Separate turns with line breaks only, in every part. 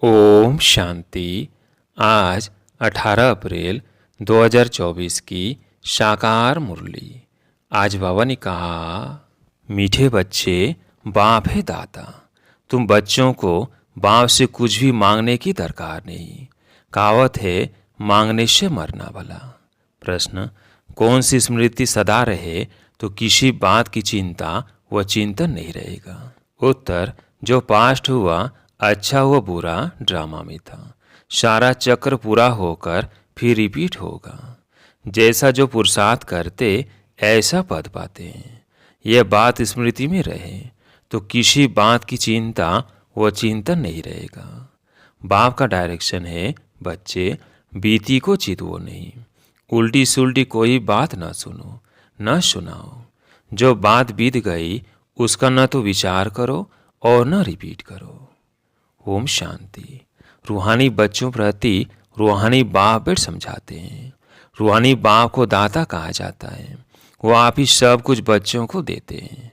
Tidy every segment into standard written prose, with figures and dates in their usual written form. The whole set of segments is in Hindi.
ओम शांति। आज 18 अप्रैल 2024 की साकार मुरली। आज बाबा ने कहा, मीठे बच्चे, बाप है दाता। तुम बच्चों को बाप से कुछ भी मांगने की दरकार नहीं। कहावत है, मांगने से मरना भला। प्रश्न, कौन सी स्मृति सदा रहे तो किसी बात की चिंता व चिंतन नहीं रहेगा। उत्तर, जो पास्ट हुआ, अच्छा हुआ बुरा, ड्रामा में था। सारा चक्र पूरा होकर फिर रिपीट होगा। जैसा जो पुरुषार्थ करते ऐसा पद पाते हैं। यह बात स्मृति में रहे तो किसी बात की चिंता व चिंतन नहीं रहेगा। बाप का डायरेक्शन है, बच्चे बीती को चितवो नहीं। उल्टी सुल्टी कोई बात न सुनो, न सुनाओ। जो बात बीत गई उसका न तो विचार करो और न रिपीट करो। ओम शांति। रूहानी बच्चों प्रति रूहानी बाप बैठ समझाते हैं। रूहानी बाप को दाता कहा जाता है। वो आप ही सब कुछ बच्चों को देते हैं।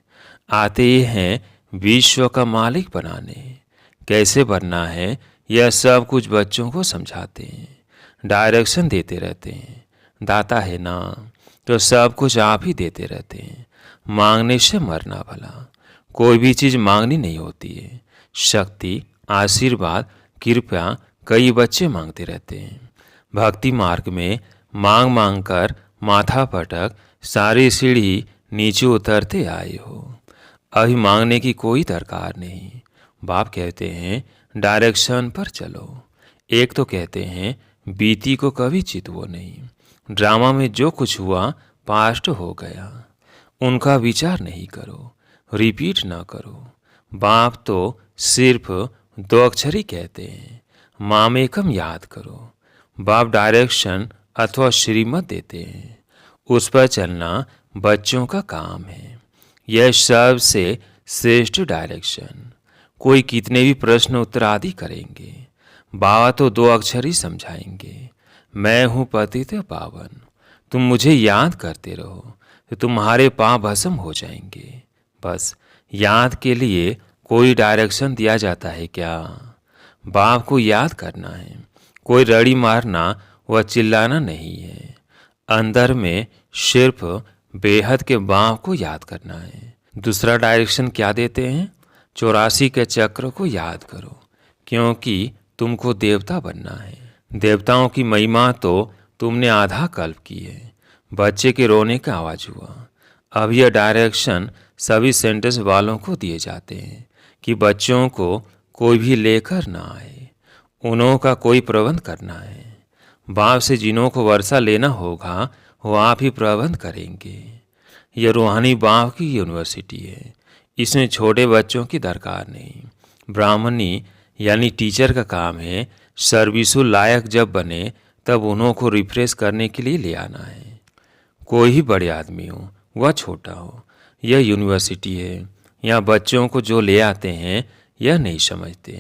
आते ही हैं विश्व का मालिक बनाने। कैसे बनना है यह सब कुछ बच्चों को समझाते हैं, डायरेक्शन देते रहते हैं। दाता है ना तो सब कुछ आप ही देते रहते हैं। मांगने से मरना भला। कोई भी चीज़ मांगनी नहीं होती है। शक्ति, आशीर्वाद, कृपया कई बच्चे मांगते रहते हैं। भक्ति मार्ग में मांग मांग कर माथा पटक सारी सीढ़ी नीचे उतरते आए हो। अभी मांगने की कोई दरकार नहीं। बाप कहते हैं डायरेक्शन पर चलो। एक तो कहते हैं बीती को कभी चितवो नहीं। ड्रामा में जो कुछ हुआ पास्ट हो गया, उनका विचार नहीं करो, रिपीट ना करो। बाप तो सिर्फ 2 अक्षर ही कहते हैं, मामेकम याद करो। बाप डायरेक्शन अथवा श्रीमत देते हैं, उस पर चलना बच्चों का काम है। यह सबसे श्रेष्ठ डायरेक्शन। कोई कितने भी प्रश्न उत्तर आदि करेंगे, बाबा तो 2 अक्षर ही समझाएंगे, मैं हूँ पतित पावन। तुम मुझे याद करते रहो तो तुम्हारे पाप भस्म हो जाएंगे। बस याद के लिए कोई डायरेक्शन दिया जाता है क्या? बाप को याद करना है। कोई रड़ी मारना व चिल्लाना नहीं है। अंदर में सिर्फ बेहद के बाप को याद करना है। दूसरा डायरेक्शन क्या देते हैं? 84 के चक्र को याद करो, क्योंकि तुमको देवता बनना है। देवताओं की महिमा तो तुमने आधा कल्प की है। बच्चे के रोने का आवाज हुआ। अब यह डायरेक्शन सभी सेंटर्स वालों को दिए जाते हैं कि बच्चों को कोई भी लेकर ना आए, उन्हों का कोई प्रबंध करना है। बाप से जिन्हों को वर्षा लेना होगा वो आप ही प्रबंध करेंगे। यह रूहानी बाप की यूनिवर्सिटी है। इसमें छोटे बच्चों की दरकार नहीं। ब्राह्मणी यानी टीचर का काम है सर्विसु लायक जब बने तब उन्हों को रिफ्रेश करने के लिए ले आना है। कोई ही बड़े आदमी हो वह छोटा हो, यह यूनिवर्सिटी है। यहाँ बच्चों को जो ले आते हैं यह नहीं समझते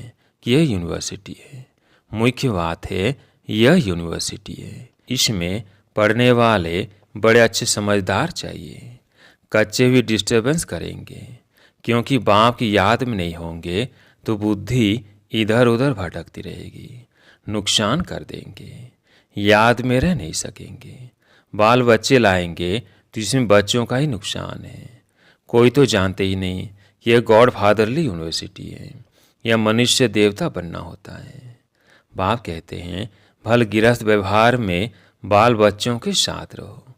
कि यह यूनिवर्सिटी है। मुख्य बात है यह यूनिवर्सिटी है। इसमें पढ़ने वाले बड़े अच्छे समझदार चाहिए। कच्चे भी डिस्टर्बेंस करेंगे, क्योंकि बाप की याद में नहीं होंगे तो बुद्धि इधर उधर भटकती रहेगी, नुकसान कर देंगे, याद में रह नहीं सकेंगे। बाल बच्चे लाएंगे तो इसमें बच्चों का ही नुकसान है। कोई तो जानते ही नहीं कि यह गॉड फादरली यूनिवर्सिटी है। यह मनुष्य देवता बनना होता है। बाप कहते हैं भल गिरस्थ व्यवहार में बाल बच्चों के साथ रहो।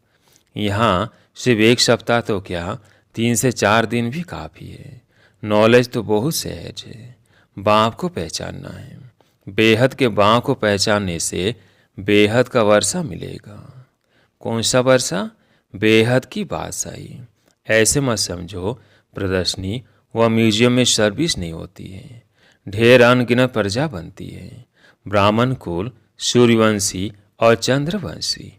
यहाँ सिर्फ 1 सप्ताह तो क्या 3 से 4 दिन भी काफ़ी है। नॉलेज तो बहुत सहज है। बाप को पहचानना है। बेहद के बाप को पहचानने से बेहद का वर्षा मिलेगा। कौन सा वर्षा? बेहद की बादशाही। ऐसे मत समझो प्रदर्शनी व म्यूजियम में सर्विस नहीं होती है। ढेर अनगिनत प्रजा बनती है। ब्राह्मण कुल, सूर्यवंशी और चंद्रवंशी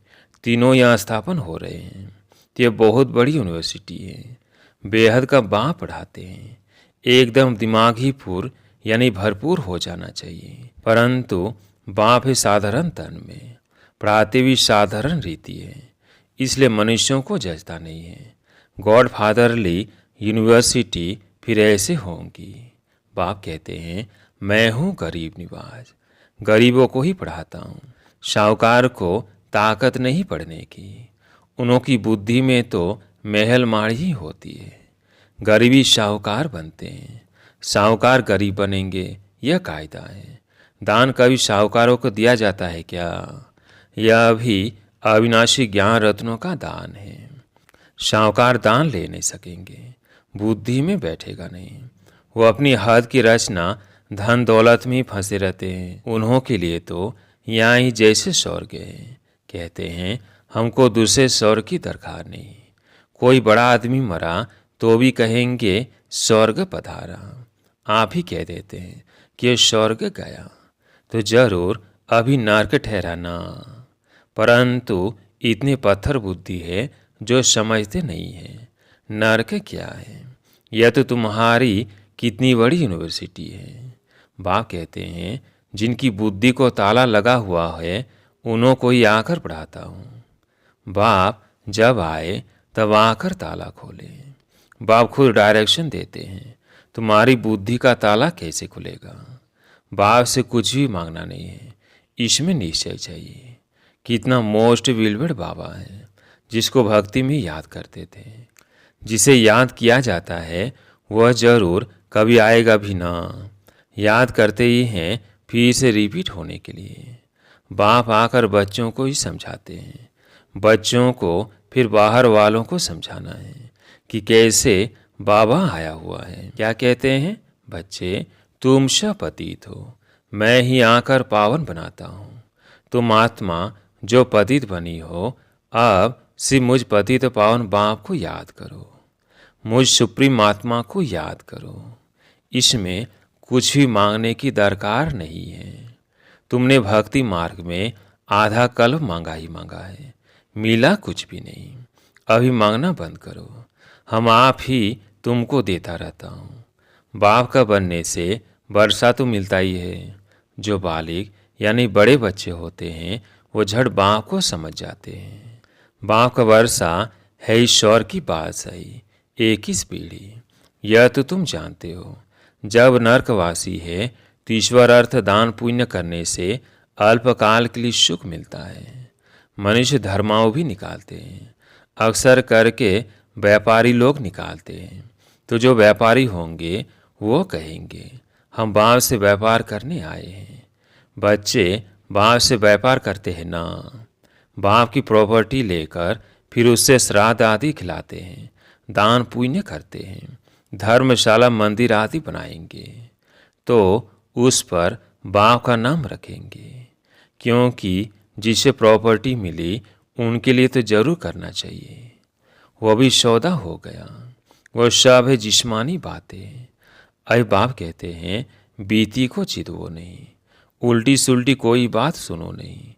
तीनों यहाँ स्थापन हो रहे हैं। यह बहुत बड़ी यूनिवर्सिटी है। बेहद का बाप पढ़ाते हैं। एकदम दिमाग ही पूर्ण यानी भरपूर हो जाना चाहिए, परंतु बाप है साधारण तन में, पढ़ाते भी साधारण रीति है, इसलिए मनुष्यों को जचता नहीं है। गॉड फादरली यूनिवर्सिटी फिर ऐसे होंगी। बाप कहते हैं मैं हूँ गरीब निवाज, गरीबों को ही पढ़ाता हूँ। साहूकार को ताकत नहीं पढ़ने की, उन्हों की बुद्धि में तो महल माड़ ही होती है। गरीबी साहूकार बनते हैं, साहूकार गरीब बनेंगे, यह कायदा है। दान कभी साहूकारों को दिया जाता है क्या? यह भी अविनाशी ज्ञान रत्नों का दान है। साहूकार दान ले नहीं सकेंगे, बुद्धि में बैठेगा नहीं। वो अपनी हद की रचना धन दौलत में ही फंसे रहते हैं। उन्हों के लिए तो यहाँ ही जैसे स्वर्ग है। कहते हैं हमको दूसरे स्वर्ग की दरकार नहीं। कोई बड़ा आदमी मरा तो भी कहेंगे स्वर्ग पधारा। आप ही कह देते हैं कि स्वर्ग गया, तो जरूर अभी नरक ठहरा ना। परंतु इतने पत्थर बुद्धि है जो समझते नहीं है नरक क्या है। यह तो तुम्हारी कितनी बड़ी यूनिवर्सिटी है। बाप कहते हैं जिनकी बुद्धि को ताला लगा हुआ है उन्हों को ही आकर पढ़ाता हूँ। बाप जब आए तब आकर ताला खोले। बाप खुद डायरेक्शन देते हैं, तुम्हारी बुद्धि का ताला कैसे खुलेगा? बाप से कुछ भी मांगना नहीं है, इसमें निश्चय चाहिए। कितना मोस्ट विलवेड बाबा है, जिसको भक्ति में याद करते थे। जिसे याद किया जाता है वह जरूर कभी आएगा भी ना। याद करते ही हैं फिर से रिपीट होने के लिए। बाप आकर बच्चों को ही समझाते हैं, बच्चों को फिर बाहर वालों को समझाना है कि कैसे बाबा आया हुआ है। क्या कहते हैं? बच्चे तुम पतित हो, मैं ही आकर पावन बनाता हूँ। तुम आत्मा जो पतित बनी हो, अब सिर्फ मुझ पतित पावन बाप को याद करो, मुझ सुप्रीम आत्मा को याद करो। इसमें कुछ भी मांगने की दरकार नहीं है। तुमने भक्ति मार्ग में आधा कल्प मांगा ही मांगा है, मिला कुछ भी नहीं। अभी मांगना बंद करो, हम आप ही तुमको देता रहता हूँ। बाप का बनने से वर्षा तो मिलता ही है। जो बालिग यानी बड़े बच्चे होते हैं वो झट बाप को समझ जाते हैं। बाप का वर्षा है ईश्वर की बादशाही, एक ही पीढ़ी। यह तो तुम जानते हो। जब नरकवासी है तो ईश्वर अर्थ दान पुण्य करने से अल्पकाल के लिए सुख मिलता है। मनुष्य धर्माओं भी निकालते हैं, अक्सर करके व्यापारी लोग निकालते हैं। तो जो व्यापारी होंगे वो कहेंगे हम बाप से व्यापार करने आए हैं। बच्चे बाप से व्यापार करते हैं ना, बाप की प्रॉपर्टी लेकर फिर उससे श्राद्ध आदि खिलाते हैं, दान पुण्य करते हैं, धर्मशाला मंदिर आदि बनाएंगे, तो उस पर बाप का नाम रखेंगे। क्योंकि जिसे प्रॉपर्टी मिली उनके लिए तो जरूर करना चाहिए। वह भी सौदा हो गया, वह सब है जिस्मानी बातें। अय बाप कहते हैं बीती को चिदवो नहीं, उल्टी सुल्टी कोई बात सुनो नहीं।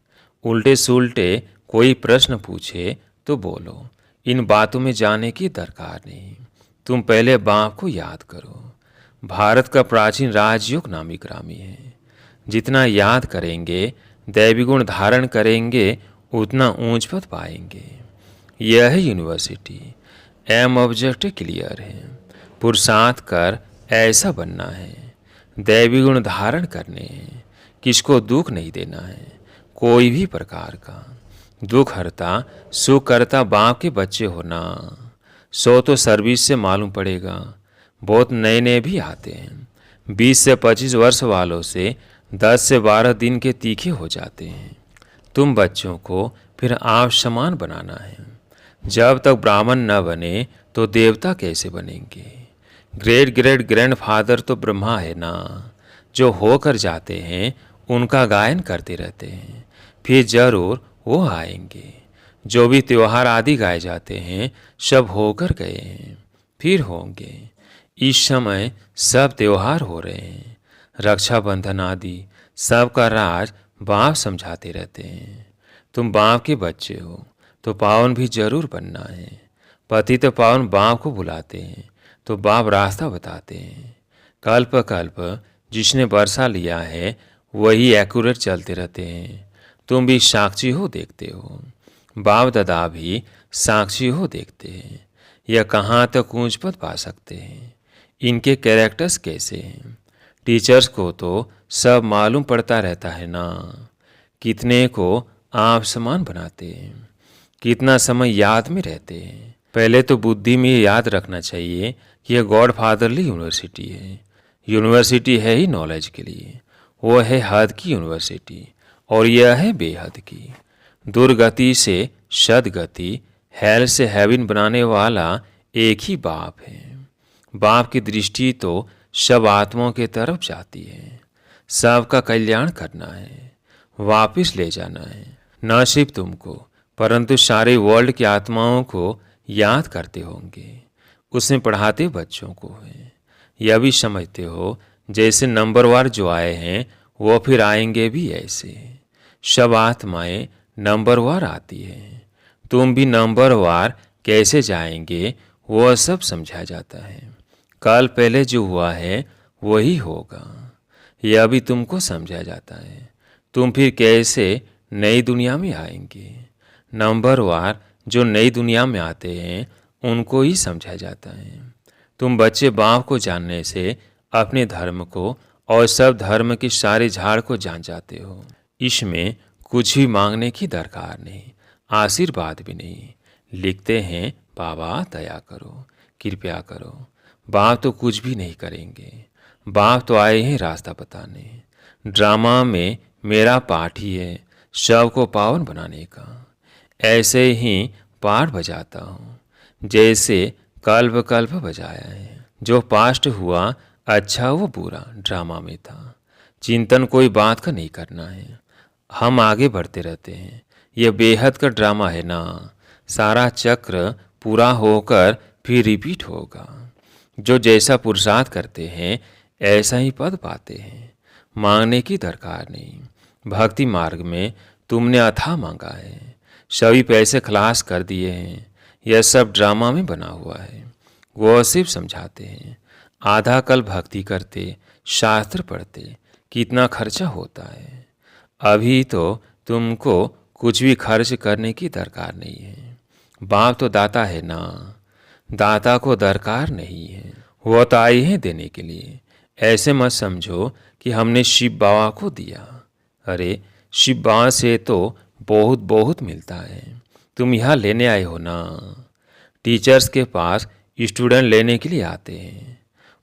उल्टे सुल्टे कोई प्रश्न पूछे तो बोलो, इन बातों में जाने की दरकार नहीं। तुम पहले बाप को याद करो। भारत का प्राचीन राजयोग नामी ग्रामी है। जितना याद करेंगे, दैवी गुण धारण करेंगे, उतना ऊंच पद पाएंगे। यह है यूनिवर्सिटी। एम ऑब्जेक्ट क्लियर है, पुरुषार्थ कर ऐसा बनना है, दैवी गुण धारण करने हैं, किसको दुख नहीं देना है, कोई भी प्रकार का। दुख हरता सुख करता बाप के बच्चे होना। सो तो सर्विस से मालूम पड़ेगा। बहुत नए नए भी आते हैं, 20 से 25 वर्ष वालों से 10 से 12 दिन के तीखे हो जाते हैं। तुम बच्चों को फिर आप समान बनाना है। जब तक ब्राह्मण न बने तो देवता कैसे बनेंगे? ग्रेट ग्रेट ग्रैंडफादर तो ब्रह्मा है ना। जो होकर जाते हैं उनका गायन करते रहते हैं, फिर जरूर वो आएंगे। जो भी त्योहार आदि गाए जाते हैं सब होकर गए हैं, फिर होंगे। इस समय सब त्योहार हो रहे हैं, रक्षाबंधन आदि सबका राज बाप समझाते रहते हैं। तुम बाप के बच्चे हो तो पावन भी जरूर बनना है। पति तो पावन बाप को बुलाते हैं तो बाप रास्ता बताते हैं। कल्प कल्प जिसने वर्षा लिया है वही एक्यूरेट चलते रहते हैं। तुम भी साक्षी हो, देखते हो। बाप दादा भी साक्षी हो, देखते हैं। यह कहाँ तक ऊंच पद पा सकते हैं, इनके कैरेक्टर्स कैसे हैं। टीचर्स को तो सब मालूम पड़ता रहता है ना। कितने को आप समान बनाते हैं, कितना समय याद में रहते हैं। पहले तो बुद्धि में ये याद रखना चाहिए कि यह गॉड फादरली यूनिवर्सिटी है। यूनिवर्सिटी है ही नॉलेज के लिए, वो है हद की यूनिवर्सिटी और यह है बेहद की। दुर्गति से सदगति, हेल से हेवन बनाने वाला एक ही बाप है। बाप की दृष्टि तो सब आत्माओं के तरफ जाती है। सबका कल्याण करना है, वापिस ले जाना है, न सिर्फ तुमको परंतु सारे वर्ल्ड की आत्माओं को याद करते होंगे। उसमें पढ़ाते बच्चों को है। यह भी समझते हो जैसे नंबरवार जो आए हैं वो फिर आएंगे भी ऐसे। सब आत्माएं नंबरवार आती है। तुम भी नंबरवार कैसे जाएंगे वो सब समझा जाता है। कल पहले जो हुआ है वही होगा, यह भी तुमको समझा जाता है। तुम फिर कैसे नई दुनिया में आएंगे। नंबरवार जो नई दुनिया में आते हैं उनको ही समझा जाता है। तुम बच्चे बाप को जानने से अपने धर्म को और सब धर्म के सारे झाड़ को जान जाते हो। इसमें कुछ भी मांगने की दरकार नहीं, आशीर्वाद भी नहीं। लिखते हैं बाबा दया करो, कृपया करो। बाप तो कुछ भी नहीं करेंगे। बाप तो आए हैं रास्ता बताने। ड्रामा में मेरा पाठ ही है सबको पावन बनाने का। ऐसे ही पाठ बजाता हूँ जैसे कल्प कल्प बजाया है। जो पास्ट हुआ अच्छा वो बुरा ड्रामा में था। चिंतन कोई बात का नहीं करना है, हम आगे बढ़ते रहते हैं। यह बेहद का ड्रामा है ना। सारा चक्र पूरा होकर फिर रिपीट होगा। जो जैसा पुरुषार्थ करते हैं ऐसा ही पद पाते हैं। मांगने की दरकार नहीं। भक्ति मार्ग में तुमने अथाह मांगा है, सभी पैसे खलास कर दिए हैं। यह सब ड्रामा में बना हुआ है। वो सिर्फ समझाते हैं। आधा कल भक्ति करते, शास्त्र पढ़ते, कितना खर्चा होता है। अभी तो तुमको कुछ भी खर्च करने की दरकार नहीं है। बाप तो दाता है ना, दाता को दरकार नहीं है। वो तो आई है देने के लिए। ऐसे मत समझो कि हमने शिव बाबा को दिया। अरे शिव बाबा से तो बहुत बहुत मिलता है। तुम यहाँ लेने आए हो ना। टीचर्स के पास स्टूडेंट लेने के लिए आते हैं।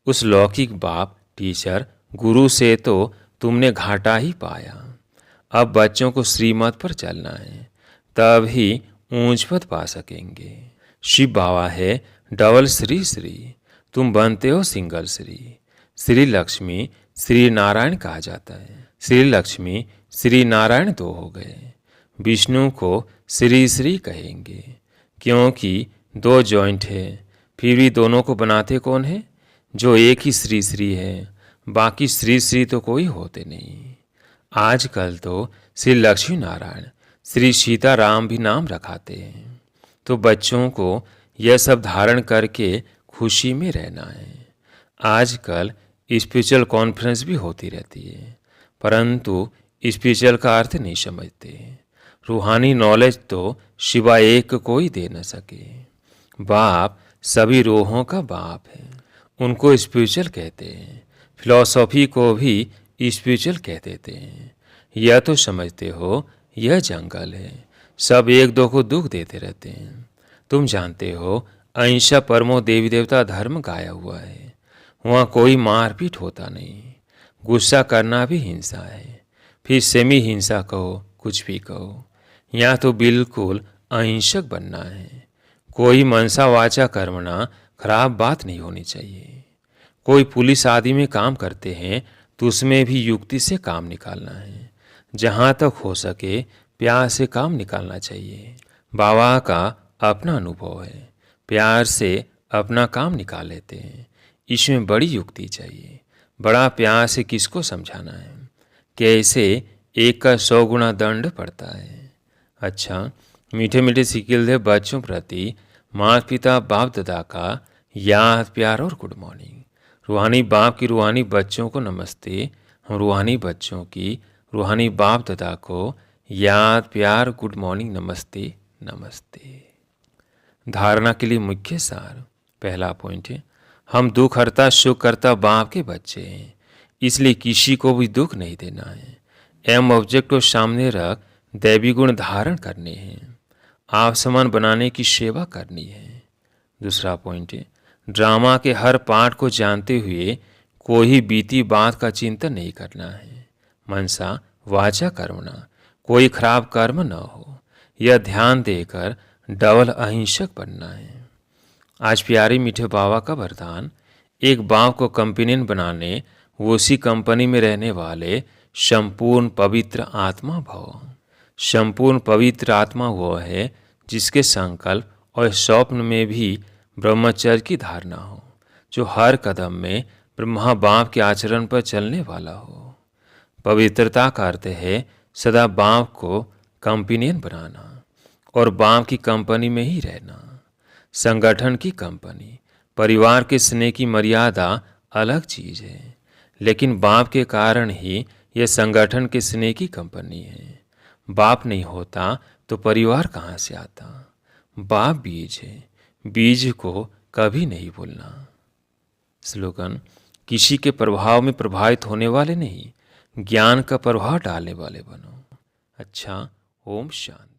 उस लौकिक बाप टीचर गुरु से तो तुमने घाटा ही पाया। अब बच्चों को श्रीमत पर चलना है, तब ही ऊंच पद पा सकेंगे। शिव बाबा है डबल श्री श्री, तुम बनते हो सिंगल श्री। श्री लक्ष्मी श्री नारायण कहा जाता है। श्री लक्ष्मी श्री नारायण दो हो गए। विष्णु को श्री श्री कहेंगे क्योंकि दो जॉइंट है। फिर भी दोनों को बनाते कौन है? जो एक ही श्री श्री है, बाकी श्री श्री तो कोई होते नहीं। आजकल तो श्री लक्ष्मी नारायण, श्री सीताराम भी नाम रखाते हैं। तो बच्चों को यह सब धारण करके खुशी में रहना है। आजकल स्पिरिचुअल कॉन्फ्रेंस भी होती रहती है, परंतु स्पिरिचुअल का अर्थ नहीं समझते। रूहानी नॉलेज तो सिवा एक को ही दे न सके। बाप सभी रूहों का बाप है, उनको स्पिरिचुअल कहते हैं। फिलॉसफी को भी स्पिरिचुअल कह देते हैं। यह तो समझते हो यह जंगल है, सब एक दो को दुख देते रहते हैं। तुम जानते हो अहिंसा परमो देवी देवता धर्म गाया हुआ है। वहाँ कोई मारपीट होता नहीं। गुस्सा करना भी हिंसा है, फिर सेमी हिंसा कहो, कुछ भी कहो। यहाँ तो बिल्कुल अहिंसक बनना है। कोई मनसा वाचा कर्मणा खराब बात नहीं होनी चाहिए। कोई पुलिस आदि में काम करते हैं तो उसमें भी युक्ति से काम निकालना है। जहाँ तक हो सके प्यार से काम निकालना चाहिए। बाबा का अपना अनुभव है, प्यार से अपना काम निकाल लेते हैं। इसमें बड़ी युक्ति चाहिए। बड़ा प्यार से किसको समझाना है, कैसे एक का 100 गुना दंड पड़ता है। अच्छा, मीठे मीठे सिकिल दे बच्चों प्रति माता पिता बाप दादा का याद प्यार और गुड मॉर्निंग। रूहानी बाप की रूहानी बच्चों को नमस्ते। हम रूहानी बच्चों की रूहानी बाप दादा को याद प्यार गुड मॉर्निंग नमस्ते नमस्ते। धारणा के लिए मुख्य सार। पहला पॉइंट है, हम दुख हरता सुख करता बाप के बच्चे हैं। इसलिए किसी को भी दुख नहीं देना है। एम ऑब्जेक्ट को सामने रख दैवी गुण धारण करने हैं। आप समान बनाने की सेवा करनी है। दूसरा पॉइंट है, ड्रामा के हर पार्ट को जानते हुए कोई बीती बात का चिंतन नहीं करना है। मनसा वाचा कर्मणा, कोई खराब कर्म न हो, यह ध्यान देकर डबल अहिंसक बनना है। आज प्यारे मीठे बाबा का वरदान, एक बाप को कंपेनियन बनाने वो उसी कंपनी में रहने वाले संपूर्ण पवित्र आत्मा भव। संपूर्ण पवित्र आत्मा वो है जिसके संकल्प और स्वप्न में भी ब्रह्मचर्य की धारणा हो, जो हर कदम में ब्रह्मा बाप के आचरण पर चलने वाला हो। पवित्रता का अर्थ है सदा बाप को कंपेनियन बनाना और बाप की कंपनी में ही रहना। संगठन की कंपनी, परिवार के स्नेह की मर्यादा अलग चीज है, लेकिन बाप के कारण ही यह संगठन के स्नेह की कंपनी है। बाप नहीं होता तो परिवार कहाँ से आता। बाप बीज है, बीज को कभी नहीं भूलना। स्लोगन, किसी के प्रभाव में प्रभावित होने वाले नहीं, ज्ञान का प्रभाव डालने वाले बनो। अच्छा, ओम शांति।